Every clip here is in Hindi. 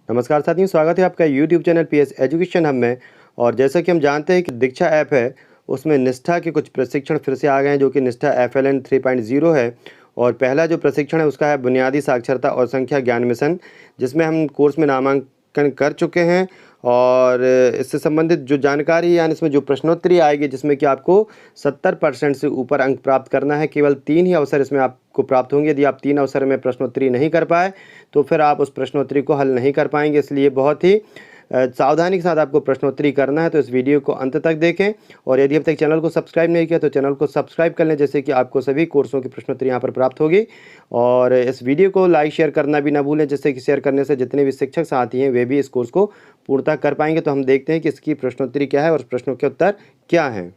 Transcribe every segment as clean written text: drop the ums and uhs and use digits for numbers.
नमस्कार साथियों, स्वागत है आपका YouTube channel PS education hub में। और जैसा कि हम जानते हैं कि दीक्षा ऐप है, उसमें निष्ठा के कुछ प्रशिक्षण फिर से आ गए हैं, जो कि निष्ठा FLN 3.0 है। और पहला जो प्रशिक्षण है उसका है बुनियादी साक्षरता और संख्या ज्ञान मिशन, जिसमें हम कोर्स में नामांकन कर चुके हैं। और इससे संबंधित जो जानकारी यानी इसमें जो प्रश्नोत्तरी आएगी, जिसमें कि आपको 70% से ऊपर अंक प्राप्त करना है। केवल 3 ही अवसर इसमें आपको प्राप्त होंगे। यदि आप 3 अवसर में प्रश्नोत्तरी नहीं कर पाए तो फिर आप उस प्रश्नोत्तरी को हल नहीं कर पाएंगे। इसलिए बहुत ही सावधानी के साथ आपको प्रश्नोत्तरी करना है। तो इस वीडियो को अंत तक देखें, और यदि अब तक चैनल को सब्सक्राइब नहीं किया तो चैनल को सब्सक्राइब कर लें, जैसे कि आपको सभी कोर्सों की प्रश्नोत्तरी यहाँ पर प्राप्त होगी। और इस वीडियो को लाइक शेयर करना भी ना भूलें, जिससे कि शेयर करने से जितने भी शिक्षक साथी हैं वे भी इस कोर्स को पूर्णतः कर पाएंगे। तो हम देखते हैं कि इसकी प्रश्नोत्तरी क्या है और प्रश्नों के उत्तर क्या हैं।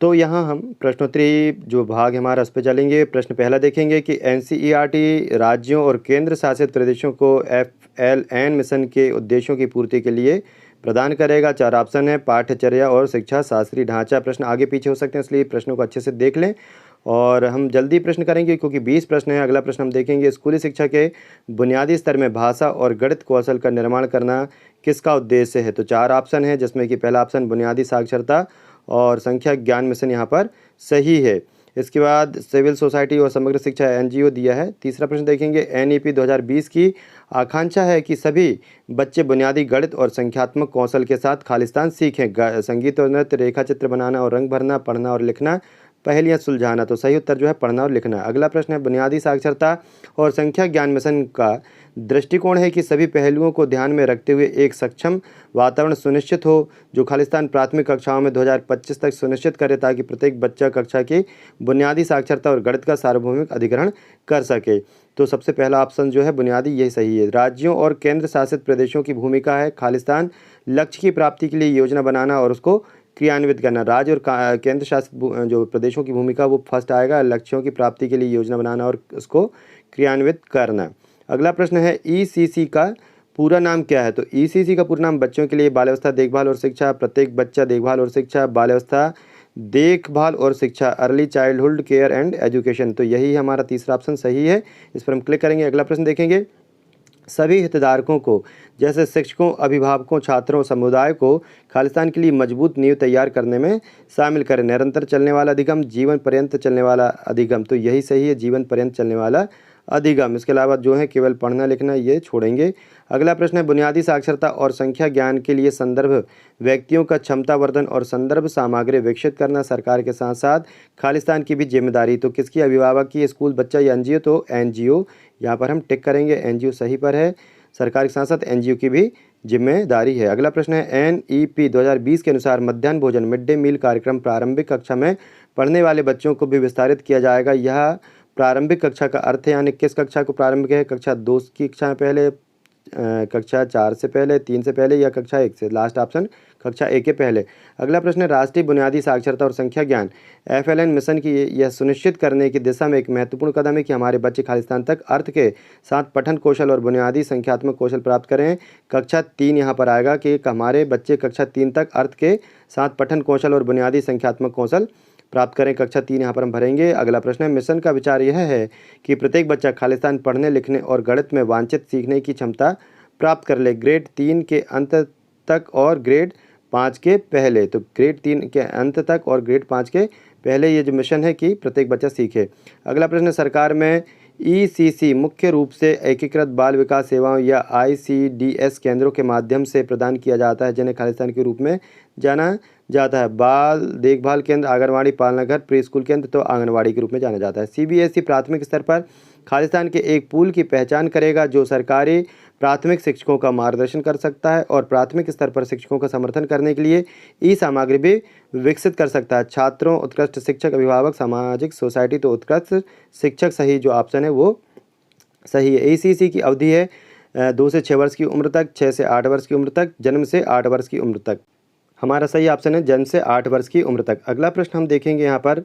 तो यहाँ हम प्रश्नोत्तरी जो भाग है हमारा उस पर चलेंगे। प्रश्न पहला देखेंगे कि NCERT राज्यों और केंद्र शासित प्रदेशों को FLN मिशन के उद्देश्यों की पूर्ति के लिए प्रदान करेगा। 4 ऑप्शन है: पाठ्यचर्या और शिक्षा शास्त्रीय ढांचा। प्रश्न आगे पीछे हो सकते हैं, इसलिए प्रश्नों को अच्छे से देख लें। और हम जल्दी प्रश्न करेंगे क्योंकि 20 प्रश्न है। अगला प्रश्न हम देखेंगे, स्कूली शिक्षा के बुनियादी स्तर में भाषा और गणित कौशल का निर्माण करना किसका उद्देश्य है। तो 4 ऑप्शन है, जिसमें कि पहला ऑप्शन बुनियादी साक्षरता और संख्या ज्ञान मिशन यहाँ पर सही है। इसके बाद सिविल सोसाइटी और समग्र शिक्षा NGO दिया है। तीसरा प्रश्न देखेंगे, NEP 2020 की आकांक्षा है कि सभी बच्चे बुनियादी गणित और संख्यात्मक कौशल के साथ खालिस्तान सीखें। संगीत और नृत्य, रेखा चित्र बनाना और रंग भरना, पढ़ना और लिखना, पहेलियाँ सुलझाना। तो सही उत्तर जो है पढ़ना और लिखना। अगला प्रश्न है, बुनियादी साक्षरता और संख्या ज्ञान मिशन का दृष्टिकोण है कि सभी पहलुओं को ध्यान में रखते हुए एक सक्षम वातावरण सुनिश्चित हो, जो खालिस्तान प्राथमिक कक्षाओं में 2025 तक सुनिश्चित करे, ताकि प्रत्येक बच्चा कक्षा की बुनियादी साक्षरता और गणित का सार्वभौमिक अधिग्रहण कर सके। तो सबसे पहला ऑप्शन जो है बुनियादी, यही सही है। राज्यों और केंद्र शासित प्रदेशों की भूमिका है खालिस्तान लक्ष्य की प्राप्ति के लिए योजना बनाना और उसको क्रियान्वित करना। राज्य और केंद्र शासित जो प्रदेशों की भूमिका वो फर्स्ट आएगा, लक्ष्यों की प्राप्ति के लिए योजना बनाना और उसको क्रियान्वित करना। अगला प्रश्न है, ECC का पूरा नाम क्या है। तो ECC का पूरा नाम बच्चों के लिए बाल अवस्था देखभाल और शिक्षा, प्रत्येक बच्चा देखभाल और शिक्षा, बाल अवस्था देखभाल और शिक्षा, early childhood care and education. तो यही हमारा तीसरा ऑप्शन सही है। इस पर हम क्लिक करेंगे। अगला प्रश्न देखेंगे, सभी हितधारकों को जैसे शिक्षकों, अभिभावकों, छात्रों, समुदाय को खालिस्तान के लिए मजबूत नींव तैयार करने में शामिल करें। निरंतर चलने वाला अधिगम, जीवन पर्यंत चलने वाला अधिगम। तो यही सही है, जीवन पर्यंत चलने वाला अधिगम। इसके अलावा जो है केवल पढ़ना लिखना, ये छोड़ेंगे। अगला प्रश्न है, बुनियादी साक्षरता और संख्या ज्ञान के लिए संदर्भ व्यक्तियों का क्षमतावर्धन और संदर्भ सामग्री विकसित करना सरकार के साथ साथ खालिस्तान की भी जिम्मेदारी। तो किसकी, अभिभावक की, स्कूल, बच्चा या NGO। तो NGO यहाँ पर हम टिक करेंगे, NGO सही पर है। सरकार के साथ साथ NGO की भी जिम्मेदारी है। अगला प्रश्न है, NEP 2020 के अनुसार मध्याह्न भोजन मिड डे मील कार्यक्रम प्रारंभिक कक्षा में पढ़ने वाले बच्चों को भी विस्तारित किया जाएगा। यह प्रारंभिक कक्षा का अर्थ है, यानी किस कक्षा को प्रारंभिक है, कक्षा 2 की कक्षा पहले, कक्षा 4 से पहले, 3 से पहले, या कक्षा 1 से। लास्ट ऑप्शन कक्षा 1 के पहले। अगला प्रश्न है, राष्ट्रीय बुनियादी साक्षरता और संख्या ज्ञान FLN मिशन की यह सुनिश्चित करने की दिशा में एक महत्वपूर्ण कदम है कि हमारे बच्चे खालिस्तान तक अर्थ के साथ पठन कौशल और बुनियादी संख्यात्मक कौशल प्राप्त करें। कक्षा 3 यहाँ पर आएगा कि हमारे बच्चे कक्षा 3 तक अर्थ के साथ पठन कौशल और बुनियादी संख्यात्मक कौशल प्राप्त करें। कक्षा 3 यहाँ पर हम भरेंगे। अगला प्रश्न है, मिशन का विचार यह है कि प्रत्येक बच्चा खालिस्तान पढ़ने लिखने और गणित में वांछित सीखने की क्षमता प्राप्त कर ले, ग्रेड 3 के अंत तक और ग्रेड 5 के पहले। तो ग्रेड 3 के अंत तक और ग्रेड 5 के पहले ये जो मिशन है कि प्रत्येक बच्चा सीखे। अगला प्रश्न, सरकार में ECC मुख्य रूप से एकीकृत बाल विकास सेवाओं या ICDS केंद्रों के माध्यम से प्रदान किया जाता है, जिन्हें खालिस्तान के रूप में जाना जाता है। बाल देखभाल केंद्र, आंगनवाड़ी, पालनाघर, प्री स्कूल केंद्र तो आंगनवाड़ी के रूप में जाना जाता है। CBSE प्राथमिक स्तर पर खालिस्तान के एक पूल की पहचान करेगा, जो सरकारी प्राथमिक शिक्षकों का मार्गदर्शन कर सकता है और प्राथमिक स्तर पर शिक्षकों का समर्थन करने के लिए सामग्री भी विकसित कर सकता है। छात्रों, उत्कृष्ट शिक्षक, अभिभावक, सामाजिक सोसाइटी तो उत्कृष्ट शिक्षक सही जो ऑप्शन है वो सही है। ECC की अवधि है 2 से 6 वर्ष की उम्र तक, 6 से 8 वर्ष की उम्र तक, जन्म से 8 वर्ष की उम्र तक। हमारा सही ऑप्शन है जन्म से 8 वर्ष की उम्र तक। अगला प्रश्न हम देखेंगे यहाँ पर,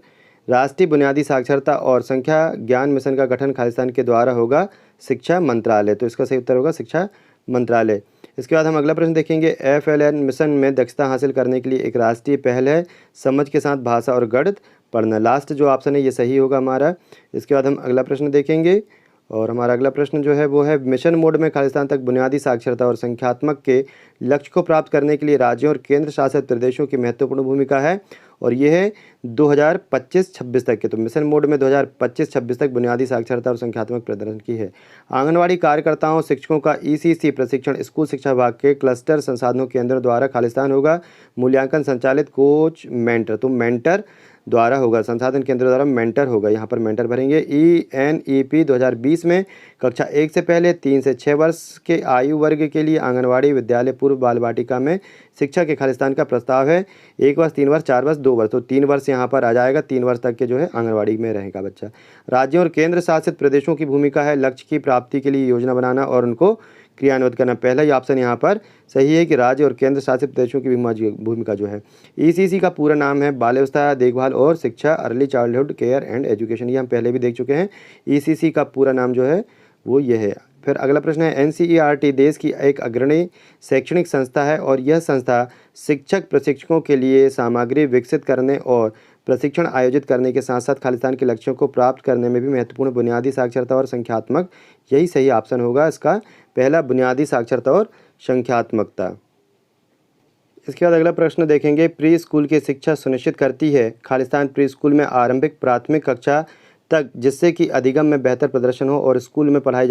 राष्ट्रीय बुनियादी साक्षरता और संख्या ज्ञान मिशन का गठन खालिस्तान के द्वारा होगा शिक्षा मंत्रालय। तो इसका सही उत्तर होगा शिक्षा मंत्रालय। इसके बाद हम अगला प्रश्न देखेंगे, FLN मिशन में दक्षता हासिल करने के लिए एक राष्ट्रीय पहल है समझ के साथ भाषा और गणित पढ़ना। लास्ट जो ऑप्शन है ये सही होगा हमारा। इसके बाद हम अगला प्रश्न देखेंगे, और हमारा अगला प्रश्न जो है वो है, मिशन मोड में खालिस्तान तक बुनियादी साक्षरता और संख्यात्मक के लक्ष्य को प्राप्त करने के लिए राज्यों और केंद्र शासित प्रदेशों की महत्वपूर्ण भूमिका है, और ये है 2025-26 तक के। तो मिशन मोड में 2025-26 तक बुनियादी साक्षरता और संख्यात्मक प्रदर्शन की है। आंगनवाड़ी कार्यकर्ताओं शिक्षकों का ईसीसी प्रशिक्षण स्कूल शिक्षा विभाग के क्लस्टर संसाधनों केंद्रों द्वारा खालिस्तान होगा। मूल्यांकन संचालित कोच मेंटर, तो मेंटर द्वारा होगा, संसाधन केंद्र द्वारा मेंटर होगा, यहाँ पर मेंटर भरेंगे। ENEP 2020 में कक्षा 1 से पहले 3 से 6 वर्ष के आयु वर्ग के लिए आंगनवाड़ी विद्यालय पूर्व बाल वाटिका में शिक्षा के खालिस्तान का प्रस्ताव है। 1 वर्ष, 3 वर्ष, 4 वर्ष, 2 वर्ष, तो 3 वर्ष यहाँ पर आ जाएगा। 3 वर्ष तक के जो है आंगनवाड़ी में रहेगा बच्चा। राज्यों और केंद्र शासित प्रदेशों की भूमिका है लक्ष्य की प्राप्ति के लिए योजना बनाना और उनको क्रियान्वित करना। पहला ही ऑप्शन यहाँ पर सही है कि राज्य और केंद्र शासित प्रदेशों की भूमिका जो है। ECC का पूरा नाम है बाल्यावस्था देखभाल और शिक्षा, early childhood care and education, ये हम पहले भी देख चुके हैं। ECC का पूरा नाम जो है वो ये है। फिर अगला प्रश्न है, NCERT देश की एक अग्रणी शैक्षणिक संस्था है और यह संस्था शिक्षक प्रशिक्षकों के लिए सामग्री विकसित करने और प्रशिक्षण आयोजित करने के साथ साथ खालिस्तान के लक्ष्यों को प्राप्त करने में भी महत्वपूर्ण बुनियादी साक्षरता और संख्यात्मक, यही सही ऑप्शन होगा इसका पहला, बुनियादी साक्षरता और संख्यात्मकता। इसके बाद अगला प्रश्न देखेंगे, प्री स्कूल की शिक्षा सुनिश्चित करती है खालिस्तान प्री स्कूल में आरंभिक प्राथमिक कक्षा तक, जिससे कि अधिगम में बेहतर प्रदर्शन हो और स्कूल में पढ़ाई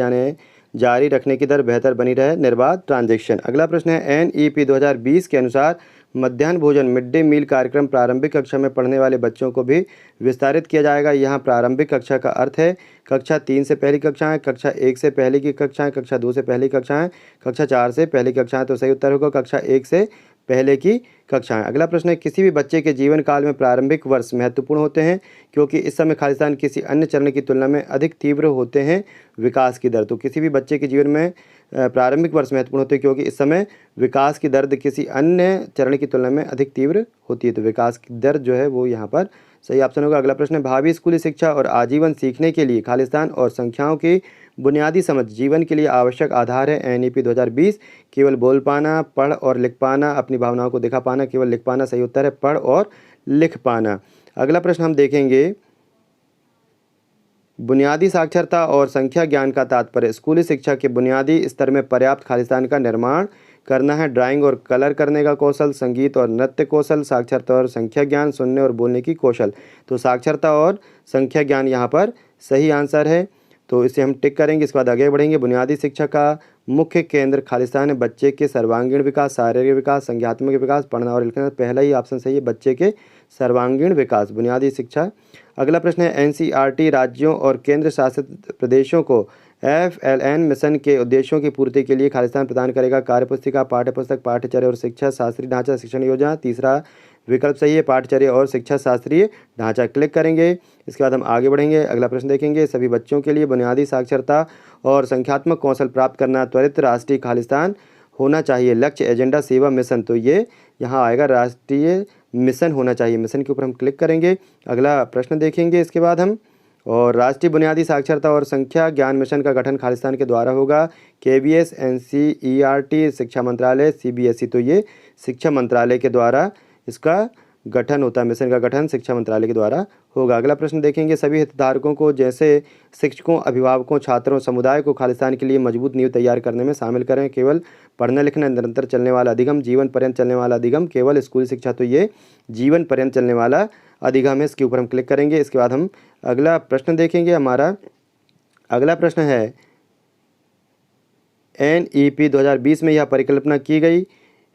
जारी रखने की दर बेहतर बनी रहे, निर्बाध ट्रांजैक्शन। अगला प्रश्न है, NEP 2020 के अनुसार मध्याह्न भोजन मिड डे मील कार्यक्रम प्रारंभिक कक्षा में पढ़ने वाले बच्चों को भी विस्तारित किया जाएगा। यहाँ प्रारंभिक कक्षा का अर्थ है कक्षा 3 से पहली कक्षाएं, कक्षा 1 से पहले की कक्षाएं, कक्षा 2 से पहली कक्षाएं, कक्षा 4 से पहली कक्षाएं, तो सही उत्तर होगा कक्षा 1 से पहले की कक्षाएं। अगला प्रश्न है, किसी भी बच्चे के जीवन काल में प्रारंभिक वर्ष महत्वपूर्ण होते हैं क्योंकि इस समय खालिस्तान किसी अन्य चरण की तुलना में अधिक तीव्र होते हैं विकास की दर। तो किसी भी बच्चे के जीवन में प्रारंभिक वर्ष महत्वपूर्ण होते हैं क्योंकि इस समय विकास की दर किसी अन्य चरण की तुलना में अधिक तीव्र होती है, तो विकास की दर जो है वो यहाँ पर सही ऑप्शन होगा। अगला प्रश्न है, भावी स्कूली शिक्षा और आजीवन सीखने के लिए खालिस्तान और संख्याओं की बुनियादी समझ जीवन के लिए आवश्यक आधार है। NEP 2020 केवल बोल पाना, पढ़ और लिख पाना, अपनी भावनाओं को दिखा पाना, केवल लिख पाना सही उत्तर है, पढ़ और लिख पाना। अगला प्रश्न हम देखेंगे, बुनियादी साक्षरता और संख्या ज्ञान का तात्पर्य स्कूली शिक्षा के बुनियादी स्तर में पर्याप्त खालिस्तान का निर्माण करना है। ड्राइंग और कलर करने का कौशल, संगीत और नृत्य कौशल, साक्षरता और संख्या ज्ञान, सुनने और बोलने की कौशल। तो साक्षरता और संख्या ज्ञान यहाँ पर सही आंसर है, तो इसे हम टिक करेंगे। इसके बाद आगे बढ़ेंगे, बुनियादी शिक्षा का मुख्य केंद्र खालिस्तान है बच्चे के सर्वांगीण विकास, शारीरिक विकास, संज्ञात्मक विकास, पढ़ना और लिखना, पहला ही ऑप्शन सही है, बच्चे के सर्वांगीण विकास, बुनियादी शिक्षा। अगला प्रश्न है, NCERT राज्यों और केंद्र शासित प्रदेशों को FLN मिशन के उद्देश्यों की पूर्ति के लिए खालिस्तान प्रदान करेगा। कार्यपुस्तिका, पाठ्यपुस्तक, पाठ्यचर्या और शिक्षा शास्त्रीय ढांचा, शिक्षण योजना, तीसरा विकल्प सही है, पाठ्यचर्या और शिक्षा शास्त्रीय ढांचा, क्लिक करेंगे। इसके बाद हम आगे बढ़ेंगे, अगला प्रश्न देखेंगे, सभी बच्चों के लिए बुनियादी साक्षरता और संख्यात्मक कौशल प्राप्त करना त्वरित राष्ट्रीय खालिस्तान होना चाहिए, लक्ष्य, एजेंडा, सेवा, मिशन, तो ये यहाँ आएगा राष्ट्रीय मिशन होना चाहिए, मिशन के ऊपर हम क्लिक करेंगे। अगला प्रश्न देखेंगे इसके बाद हम, और राष्ट्रीय बुनियादी साक्षरता और संख्या ज्ञान मिशन का गठन खालिस्तान के द्वारा होगा। KBS, NCERT, शिक्षा मंत्रालय, CBSE, तो ये शिक्षा मंत्रालय के द्वारा इसका गठन होता है, मिशन का गठन शिक्षा मंत्रालय के द्वारा होगा। अगला प्रश्न देखेंगे, सभी हितधारकों को जैसे शिक्षकों, अभिभावकों, छात्रों, समुदाय को खालिस्तान के लिए मजबूत नींव तैयार करने में शामिल करें। केवल पढ़ना लिखना, निरंतर चलने वाला अधिगम, जीवन पर्यंत चलने वाला अधिगम, केवल स्कूली शिक्षा, तो ये जीवन पर्यंत चलने वाला अधिगम है, इसके ऊपर हम क्लिक करेंगे। इसके बाद हम अगला प्रश्न देखेंगे, हमारा अगला प्रश्न है, NEP 2020 में यह परिकल्पना की गई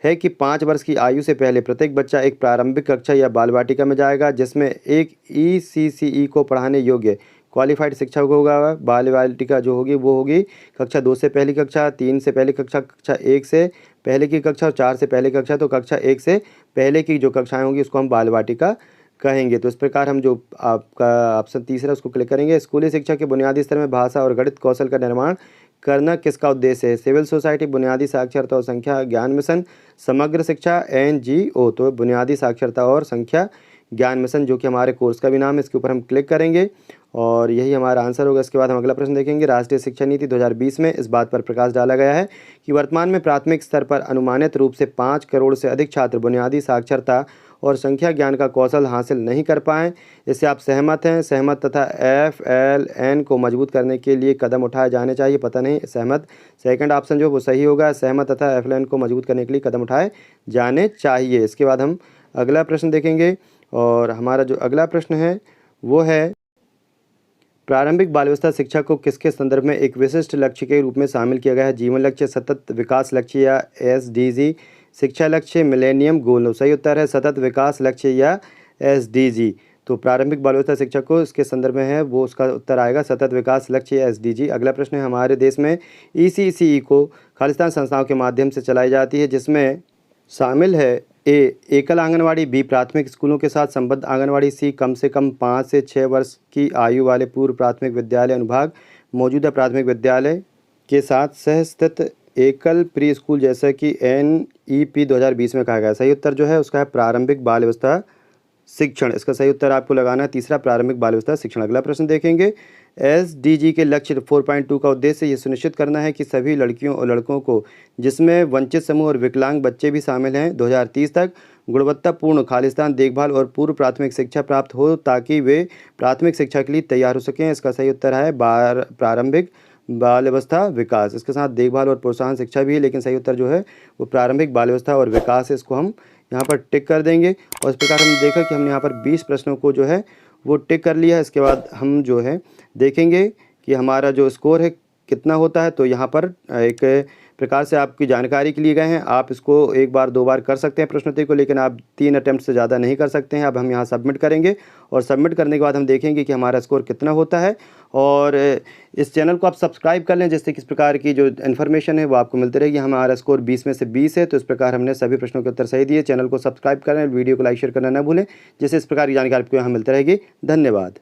है कि 5 वर्ष की आयु से पहले प्रत्येक बच्चा एक प्रारंभिक कक्षा या बाल वाटिका में जाएगा जिसमें एक ECCE को पढ़ाने योग्य क्वालिफाइड शिक्षक होगा। बाल वाटिका जो होगी वो होगी कक्षा 2 से पहली कक्षा, 3 से पहली कक्षा, कक्षा 1 से पहले की कक्षा और 4 से पहली कक्षा, तो कक्षा 1 से पहले की जो कक्षाएँ होंगी उसको हम बाल वाटिका कहेंगे। तो इस प्रकार हम जो आपका ऑप्शन तीसरा उसको क्लिक करेंगे। स्कूली शिक्षा के बुनियादी स्तर में भाषा और गणित कौशल का निर्माण करना किसका उद्देश्य है? सिविल सोसाइटी, बुनियादी साक्षरता और संख्या ज्ञान मिशन, समग्र शिक्षा, NGO, तो बुनियादी साक्षरता और संख्या ज्ञान मिशन जो कि हमारे कोर्स का भी नाम है, इसके ऊपर हम क्लिक करेंगे और यही हमारा आंसर होगा। इसके बाद हम अगला प्रश्न देखेंगे, राष्ट्रीय शिक्षा नीति 2020 में इस बात पर प्रकाश डाला गया है कि वर्तमान में प्राथमिक स्तर पर अनुमानित रूप से 5 करोड़ से अधिक छात्र बुनियादी साक्षरता और संख्या ज्ञान का कौशल हासिल नहीं कर पाएँ। इससे आप सहमत हैं? सहमत तथा FLN को मजबूत करने के लिए कदम उठाए जाने चाहिए। पता नहीं, सहमत सेकंड ऑप्शन जो वो सही होगा। सहमत तथा FLN को मजबूत करने के लिए कदम उठाए जाने चाहिए। इसके बाद हम अगला प्रश्न देखेंगे और हमारा जो अगला प्रश्न है वो है, प्रारंभिक बाल अवस्था शिक्षा को किसके संदर्भ में एक विशिष्ट लक्ष्य के रूप में शामिल किया गया है? जीवन लक्ष्य, सतत विकास लक्ष्य या SDG, शिक्षा लक्ष्य, मिलेनियम गोल। सही उत्तर है सतत विकास लक्ष्य या SDG। तो प्रारंभिक बाल अवस्था शिक्षा को इसके संदर्भ में है वो उसका उत्तर आएगा सतत विकास लक्ष्य या SDG। अगला प्रश्न है, हमारे देश में ECCE को खालिस्तान संस्थाओं के माध्यम से चलाई जाती है, जिसमें शामिल है ए एकल आंगनवाड़ी, बी प्राथमिक स्कूलों के साथ संबद्ध आंगनवाड़ी, सी कम से कम 5 से 6 वर्ष की आयु वाले पूर्व प्राथमिक विद्यालय अनुभाग मौजूदा प्राथमिक विद्यालय के साथ सहस्थित एकल प्री स्कूल, जैसा कि NEP 2020 में कहा गया है। सही उत्तर जो है उसका है प्रारंभिक बाल अवस्था शिक्षण। इसका सही उत्तर आपको लगाना है तीसरा, प्रारंभिक बाल अवस्था शिक्षण। अगला प्रश्न देखेंगे, SDG के लक्ष्य 4.2 का उद्देश्य ये सुनिश्चित करना है कि सभी लड़कियों और लड़कों को, जिसमें वंचित समूह और विकलांग बच्चे भी शामिल हैं, 2030 तक गुणवत्तापूर्ण खालिस्तान देखभाल और पूर्व प्राथमिक शिक्षा प्राप्त हो ताकि वे प्राथमिक शिक्षा के लिए तैयार हो सकें। इसका सही उत्तर है प्रारंभिक बाल अवस्था विकास। इसके साथ देखभाल और प्रोत्साहन शिक्षा भी है, लेकिन सही उत्तर जो है वो प्रारंभिक बाल अवस्था और विकास है। इसको हम यहाँ पर टिक कर देंगे और इस प्रकार हमने देखा कि हमने यहाँ पर 20 प्रश्नों को जो है वो टिक कर लिया है। इसके बाद हम जो है देखेंगे कि हमारा जो स्कोर है कितना होता है। तो यहाँ पर एक प्रकार से आपकी जानकारी के लिए गए हैं, आप इसको एक बार दो बार कर सकते हैं प्रश्नोत्तरी को, लेकिन आप 3 अटेम्प्ट से ज़्यादा नहीं कर सकते हैं। अब हम यहाँ सबमिट करेंगे और सबमिट करने के बाद हम देखेंगे कि हमारा स्कोर कितना होता है। और इस चैनल को आप सब्सक्राइब कर लें, जिससे किस प्रकार की जो इन्फॉर्मेशन है वो आपको मिलती रहेगी। हमारा स्कोर 20 में से 20 है, तो इस प्रकार हमने सभी प्रश्नों के उत्तर सही दिए। चैनल को सब्सक्राइब करें, वीडियो को लाइक शेयर करना न भूलें, जिससे इस प्रकार की जानकारी आपको यहाँ मिलती रहेगी। धन्यवाद।